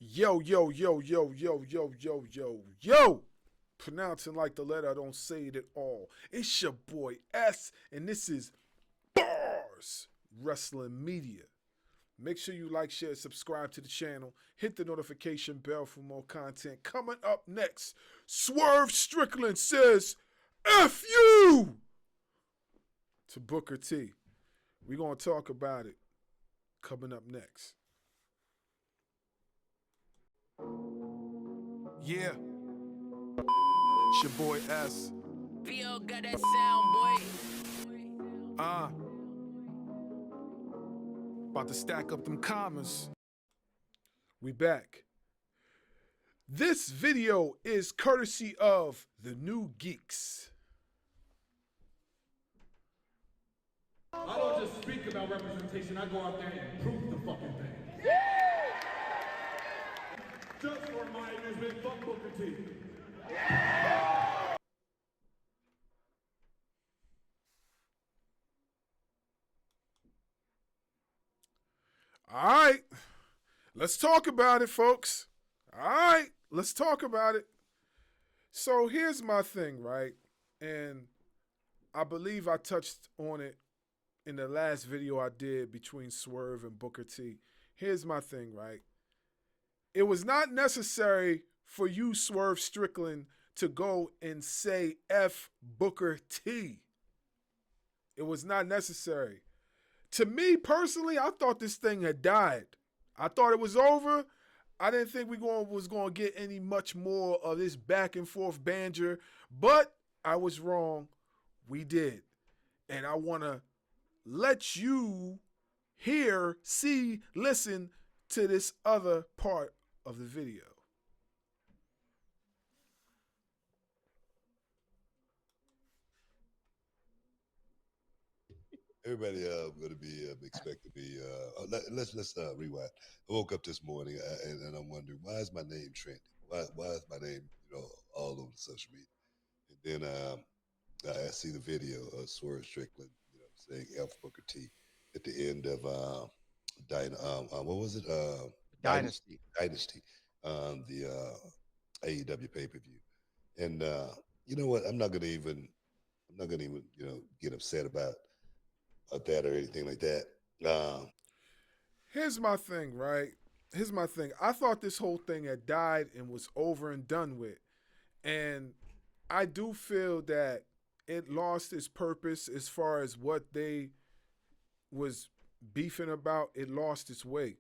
Yo, yo, yo, yo, yo, yo, yo, yo, yo. Pronouncing like the letter, I don't say it at all. It's your boy S, and this is BARZ Wrestling Media. Make sure you like, share, subscribe to the channel. Hit the notification bell for more content. Coming up next, Swerve Strickland says, F you! To Booker T. We're going to talk about it coming up next. Yeah. It's your boy S. VO got that sound, boy. About to stack up them commas. We back. This video is courtesy of the New Geeks. I don't just speak about representation, I go out there and prove the fucking thing. Just for my amusement, fuck Booker T. All right. Let's talk about it, folks. All right. Let's talk about it. So here's my thing, right? And I believe I touched on it in the last video I did between Swerve and Booker T. Here's my thing, right? It was not necessary for you, Swerve Strickland, to go and say F Booker T. It was not necessary. To me, personally, I thought this thing had died. I thought it was over. I didn't think we was going to get any much more of this back and forth banter, but I was wrong. We did. And I want to let you hear, see, listen to this other part of the video. Everybody going to be expect to be. Let's rewind. I woke up this morning and I'm wondering, why is my name trending? Why is my name all over the social media? And then I see the video of Swerve Strickland saying F Booker T at the end of what was it? Dynasty. The AEW pay-per-view. And you know what? I'm not gonna even get upset about that or anything like that. Here's my thing, right? Here's my thing. I thought this whole thing had died and was over and done with. And I do feel that it lost its purpose as far as what they was beefing about. It lost its way.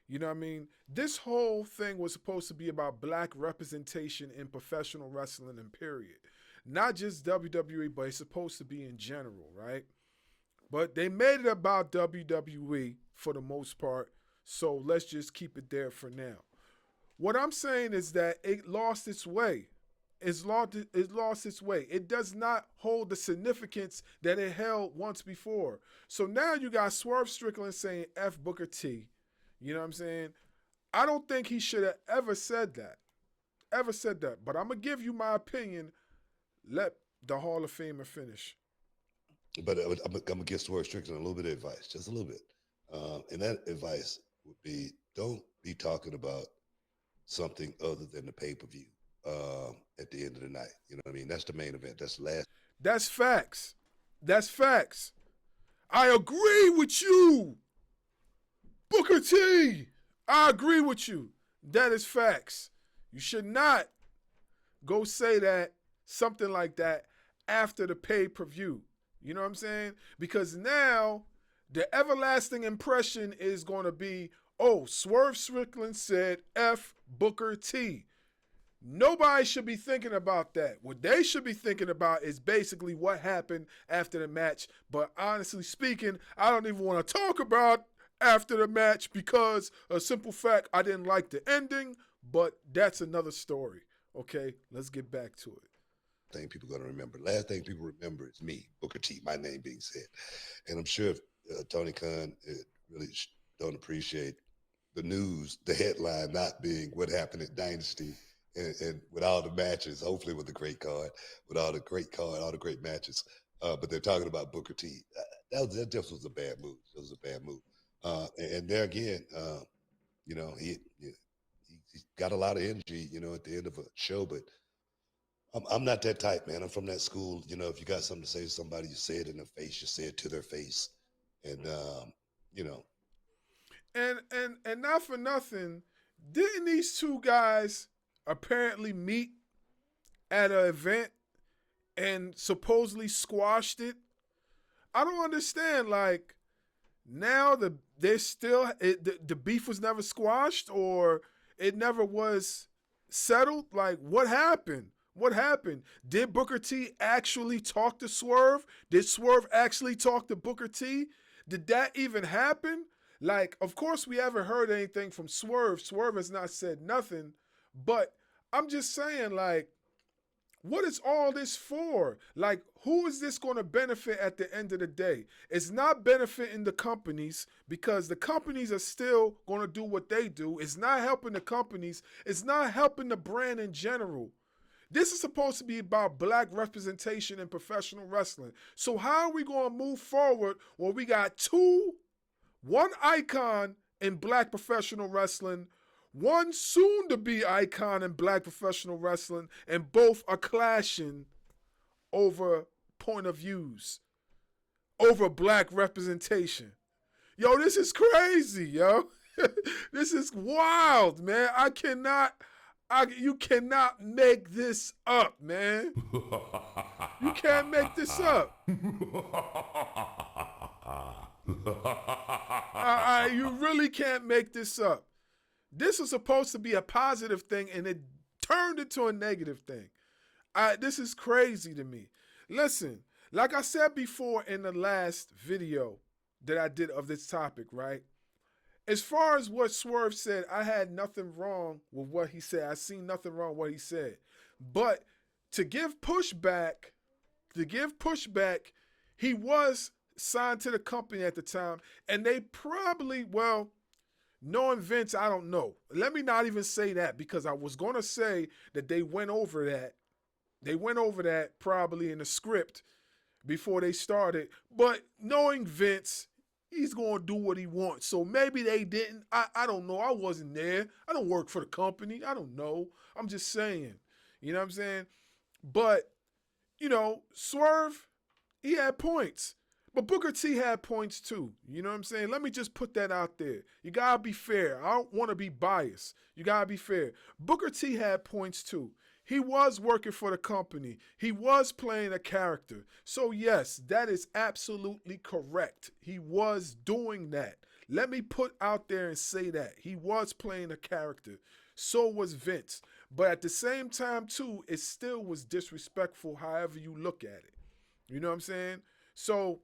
You know what I mean? This whole thing was supposed to be about black representation in professional wrestling and period. Not just WWE, but it's supposed to be in general, right? But they made it about WWE for the most part, so let's just keep it there for now. What I'm saying is that it lost its way. It lost its way. It does not hold the significance that it held once before. So now you got Swerve Strickland saying F Booker T. You know what I'm saying? I don't think he should have ever said that. But I'm going to give you my opinion. Let the Hall of Famer finish. But I'm going to give Swerve Strickland a little bit of advice, just a little bit. And that advice would be, don't be talking about something other than the pay-per-view at the end of the night. You know what I mean? That's the main event. That's the last. That's facts. That's facts. I agree with you. Booker T, I agree with you. That is facts. You should not go say that, something like that, after the pay-per-view. You know what I'm saying? Because now the everlasting impression is going to be, oh, Swerve Strickland said F Booker T. Nobody should be thinking about that. What they should be thinking about is basically what happened after the match. But honestly speaking, I don't even want to talk about after the match because a simple fact, I didn't like the ending, but that's another story. Okay, let's get back to it. Thing people are going to remember. Last thing people remember is me, Booker T, my name being said. And I'm sure if Tony Khan really don't appreciate the news, the headline not being what happened at Dynasty and with all the matches, hopefully with the great card, with all the great card, all the great matches. But they're talking about Booker T. That just was a bad move. It was a bad move. And there again, he got a lot of energy, at the end of a show, but I'm not that type, man. I'm from that school. If you got something to say to somebody, you say it in their face, you say it to their face. And, you know, And not for nothing, didn't these two guys apparently meet at an event and supposedly squashed it? I don't understand. Like, now the beef was never squashed, or it never was settled. Like, what happened? What happened? Did Booker T actually talk to Swerve? Did Swerve actually talk to Booker T? Did that even happen? Like, of course, we haven't heard anything from Swerve. Swerve has not said nothing. But I'm just saying, like, what is all this for? Like, who is this going to benefit at the end of the day? It's not benefiting the companies, because the companies are still going to do what they do. It's not helping the companies. It's not helping the brand in general. This is supposed to be about black representation in professional wrestling. So how are we going to move forward when we got one icon in black professional wrestling, one soon-to-be icon in black professional wrestling, and both are clashing over point of views, over black representation? Yo, this is crazy, yo. This is wild, man. You cannot make this up, man. You can't make this up. You really can't make this up. This was supposed to be a positive thing, and it turned into a negative thing. This is crazy to me. Listen, like I said before in the last video that I did of this topic, right? As far as what Swerve said, I had nothing wrong with what he said. I seen nothing wrong with what he said. But to give pushback, he was signed to the company at the time, and they probably, knowing Vince, I don't know. Let me not even say that, because I was going to say that they went over that. They went over that probably in the script before they started. But knowing Vince, he's going to do what he wants. So maybe they didn't. I don't know. I wasn't there. I don't work for the company. I don't know. I'm just saying. You know what I'm saying? But, Swerve, he had points. But Booker T had points too. You know what I'm saying? Let me just put that out there. You got to be fair. I don't want to be biased. You got to be fair. Booker T had points too. He was working for the company. He was playing a character. So yes, that is absolutely correct. He was doing that. Let me put out there and say that. He was playing a character. So was Vince. But at the same time too, it still was disrespectful however you look at it. You know what I'm saying? So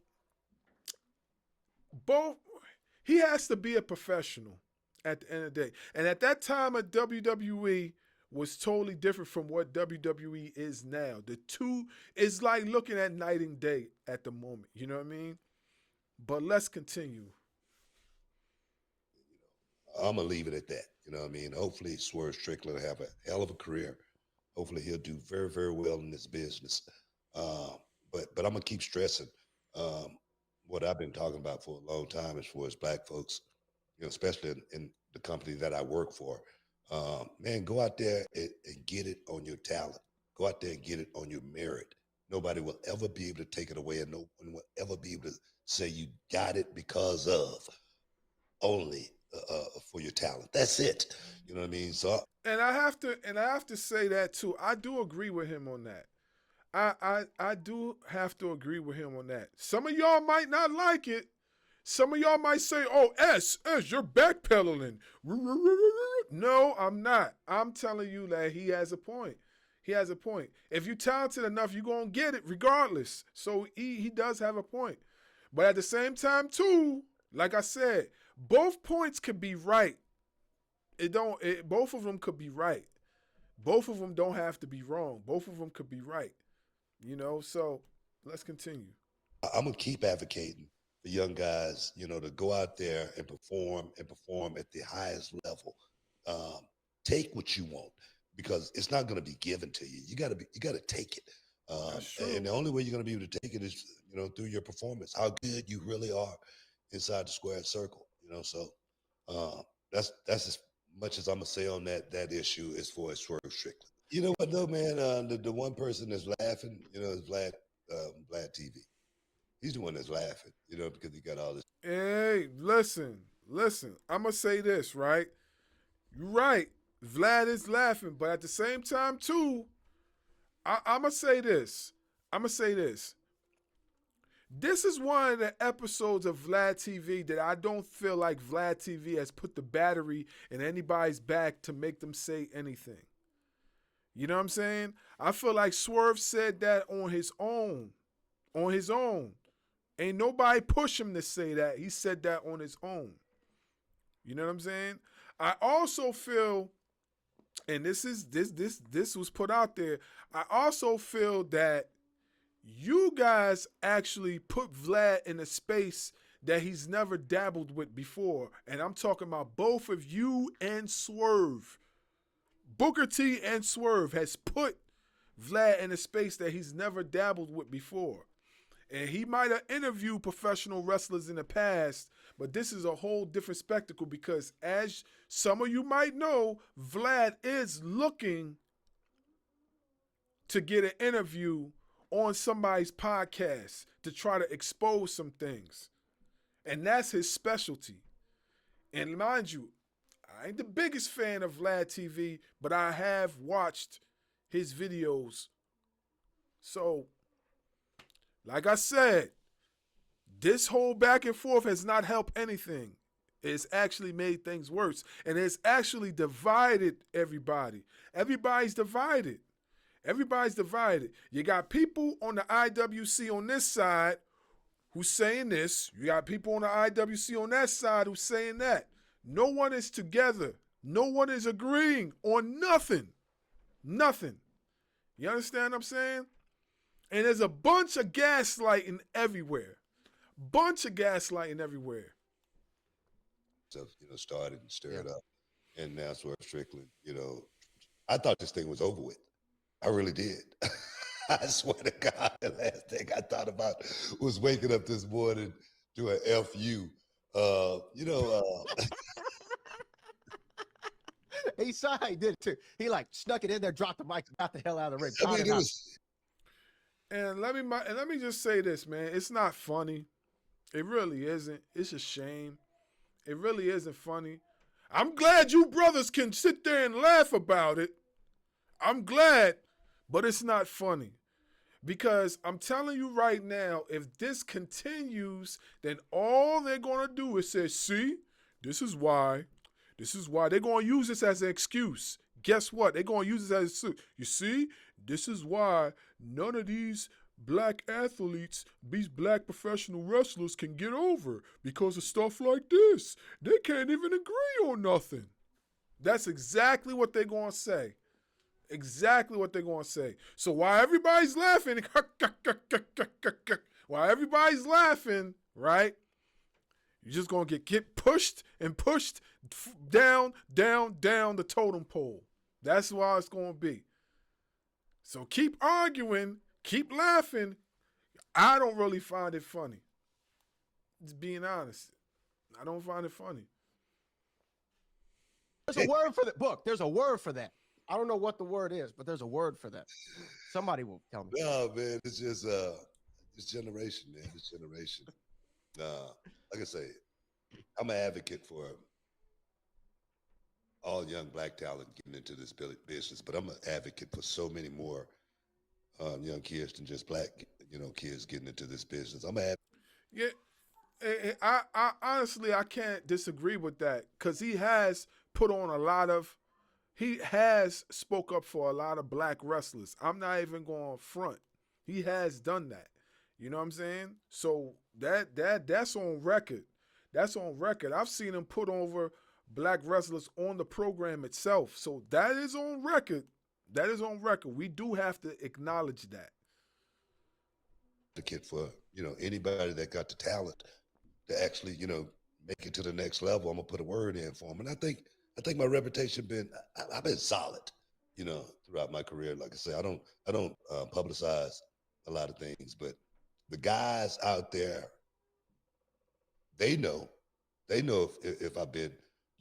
he has to be a professional at the end of the day. And at that time of WWE was totally different from what WWE is now. The two is like looking at night and day at the moment. You know what I mean? But let's continue. I'm going to leave it at that. You know what I mean? Hopefully Swerve Strickland will have a hell of a career. Hopefully he'll do very, very well in this business. But I'm going to keep stressing what I've been talking about for a long time as far as black folks, especially in the company that I work for. Man, go out there and get it on your talent. Go out there and get it on your merit. Nobody will ever be able to take it away, and no one will ever be able to say you got it because of only for your talent. That's it. You know what I mean? So, and I have to say that too. I do agree with him on that. I do have to agree with him on that. Some of y'all might not like it. Some of y'all might say, oh, S, you're backpedaling. No, I'm not. I'm telling you that he has a point. He has a point. If you're talented enough, you're going to get it regardless. So he does have a point. But at the same time, too, like I said, both points could be right. Both of them could be right. Both of them don't have to be wrong. Both of them could be right. So let's continue. I'm going to keep advocating for young guys, to go out there and perform at the highest level. Take what you want, because it's not going to be given to you. You got to take it. And the only way you're going to be able to take it is, through your performance, how good you really are inside the square circle, So that's just much as I'm gonna say on that issue as far as Swerve Strickland. You know what though, man? The one person that's laughing, you know, is Vlad TV. He's the one that's laughing, you know, because he got all this. Hey, listen. I'm gonna say this, right? You're right. Vlad is laughing, but at the same time, too, I'm gonna say this. This is one of the episodes of Vlad TV that I don't feel like Vlad TV has put the battery in anybody's back to make them say anything. You know what I'm saying? I feel like Swerve said that on his own. On his own. Ain't nobody push him to say that. He said that on his own. You know what I'm saying? I also feel, and this was put out there, I also feel that you guys actually put Vlad in a space that he's never dabbled with before. And I'm talking about both of you and Swerve. Booker T and Swerve has put Vlad in a space that he's never dabbled with before. And he might have interviewed professional wrestlers in the past, but this is a whole different spectacle because as some of you might know, Vlad is looking to get an interview on somebody's podcast to try to expose some things. And that's his specialty. And mind you, I ain't the biggest fan of Vlad TV, but I have watched his videos. So, like I said, this whole back and forth has not helped anything. It's actually made things worse. And it's actually divided everybody. Everybody's divided. You got people on the IWC on this side who's saying this. You got people on the IWC on that side who's saying that. No one is together. No one is agreeing on nothing. Nothing. You understand what I'm saying? And there's a bunch of gaslighting everywhere. So, you know, started and stirred up. And now Swerve Strickland, you know, I thought this thing was over with. I really did. I swear to God, the last thing I thought about was waking up this morning to an FU. He saw how he did it too. He like snuck it in there, dropped the mic, got the hell out of the ring. I mean, it was. And let me just say this, man. It's not funny. It really isn't. It's a shame. It really isn't funny. I'm glad you brothers can sit there and laugh about it. I'm glad, but it's not funny. Because I'm telling you right now, if this continues, then all they're going to do is say, see, this is why. They're going to use this as an excuse. Guess what? They're going to use this as an excuse. You see, this is why none of these black athletes, these black professional wrestlers can get over because of stuff like this. They can't even agree on nothing. That's exactly what they're going to say. So while everybody's laughing, right? You're just going to get pushed down the totem pole. That's why it's going to be. So keep arguing, keep laughing. I don't really find it funny. Just being honest. I don't find it funny. There's a word for that book. There's a word for that. I don't know what the word is, but there's a word for that. Somebody will tell me. No, man, it's just this generation, man. This generation. Like I say, I'm an advocate for all young black talent getting into this business, but I'm an advocate for so many more young kids than just black, you know, kids getting into this business. I'm an Yeah, I honestly I can't disagree with that because he has put on a lot of. He has spoke up for a lot of black wrestlers. I'm not even going front. He has done that. You know what I'm saying? So that's on record. That's on record. I've seen him put over black wrestlers on the program itself. So that is on record. That is on record. We do have to acknowledge that. advocate for, you know, anybody that got the talent to actually, you know, make it to the next level. I'm gonna put a word in for them. And I think my reputation I've been solid, you know, throughout my career. Like I say, I don't publicize a lot of things, but the guys out there, they know if I've been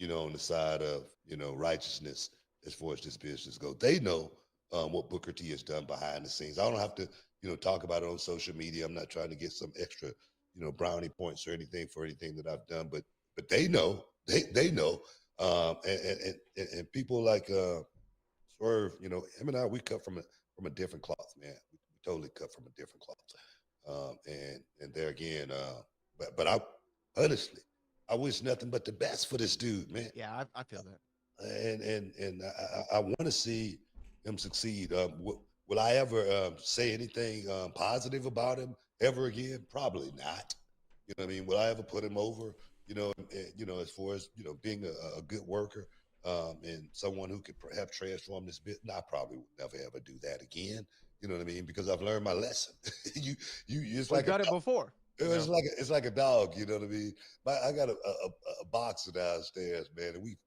on the side of, righteousness as far as this business goes. They know what Booker T has done behind the scenes. I don't have to, talk about it on social media. I'm not trying to get some extra, brownie points or anything for anything that I've done, but they know, they know. And people like Swerve, him and I, we cut from a different cloth, man. We totally cut from a different cloth. And there again, but I honestly, I wish nothing but the best for this dude, man. Yeah, I feel that. And I want to see him succeed. Will I ever say anything positive about him ever again? Probably not. You know what I mean? Will I ever put him over? As far as being a good worker and someone who could perhaps transform this bit. No, I probably would never ever do that again. You know what I mean? Because I've learned my lesson. It's like done it before. It's like a dog. You know what I mean? I got a boxer downstairs, man, and we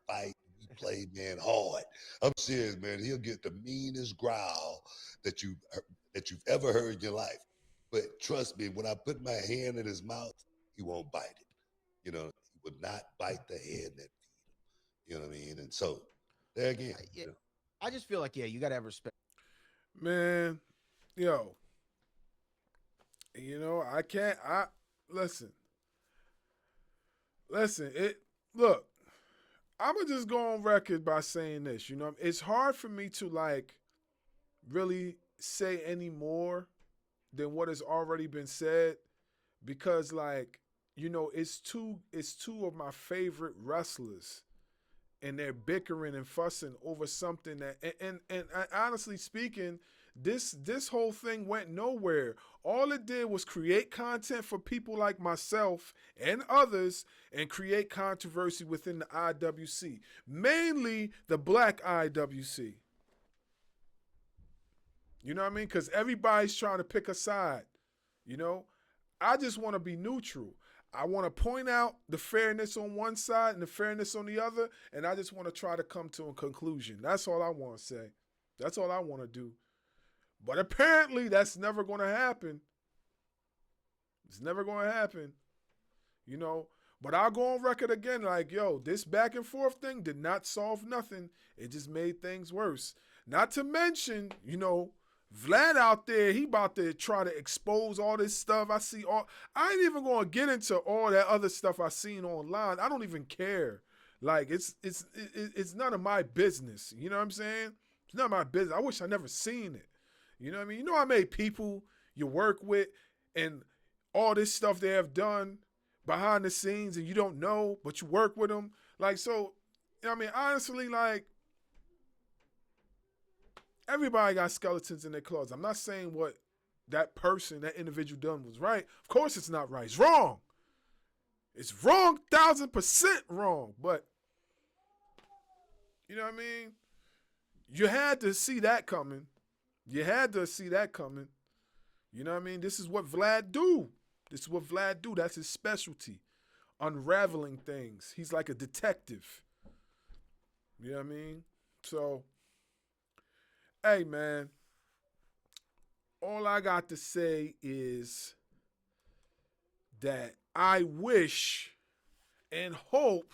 fight. We play, man, hard. I'm serious, man. He'll get the meanest growl that you've ever heard in your life. But trust me, when I put my hand in his mouth, he won't bite it. He would not bite the hand that feed him. You know what I mean? And so, there again. I just feel like, you got to have respect. Man, yo. Listen, look, I'm going to just go on record by saying this, it's hard for me to really say any more than what has already been said because it's two of my favorite wrestlers and they're bickering and fussing over something that, and honestly speaking, this whole thing went nowhere. All it did was create content for people like myself and others and create controversy within the IWC, mainly the black IWC. You know what I mean? Because everybody's trying to pick a side. I just want to be neutral. I want to point out the fairness on one side and the fairness on the other, and I just want to try to come to a conclusion. That's all I want to say. That's all I want to do. But apparently that's never going to happen. It's never going to happen. But I'll go on record again this back and forth thing did not solve nothing. It just made things worse. Not to mention, Vlad out there, he about to try to expose all this stuff. I ain't even going to get into all that other stuff I seen online. I don't even care. It's none of my business. You know what I'm saying? It's none of my business. I wish I never seen it. You know what I mean? How many people you work with and all this stuff they have done behind the scenes and you don't know, but you work with them. Honestly, everybody got skeletons in their closet. I'm not saying what that individual done was right. Of course it's not right. It's wrong. It's wrong, 1,000% wrong. But, you know what I mean? You had to see that coming. You had to see that coming. You know what I mean? This is what Vlad do. That's his specialty. Unraveling things. He's like a detective. You know what I mean? So, hey, man. All I got to say is that I wish and hope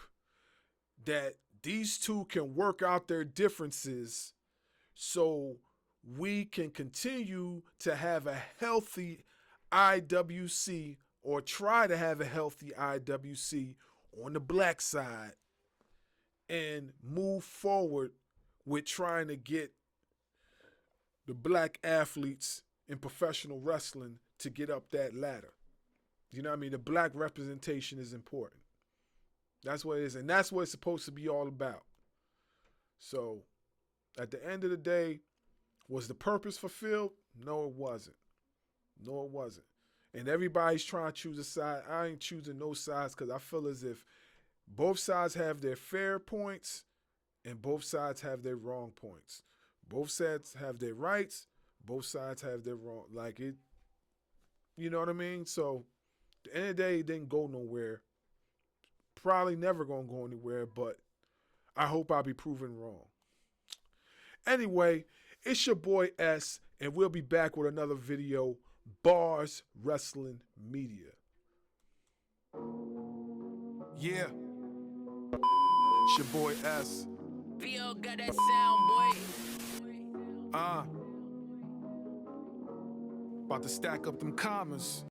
that these two can work out their differences so we can continue to have a healthy IWC or try to have a healthy IWC on the black side and move forward with trying to get the black athletes in professional wrestling to get up that ladder. You know what I mean? The black representation is important. That's what it is, and that's what it's supposed to be all about. So, at the end of the day, was the purpose fulfilled? No, it wasn't. No, it wasn't. And everybody's trying to choose a side. I ain't choosing no sides because I feel as if both sides have their fair points and both sides have their wrong points. Both sides have their rights. Both sides have their wrong. You know what I mean? So, at the end of the day, it didn't go nowhere. Probably never going to go anywhere, but I hope I'll be proven wrong. Anyway, it's your boy S, and we'll be back with another video, BARZ Wrestling Media. Yeah. It's your boy S. VO got that sound, boy. About to stack up them commas.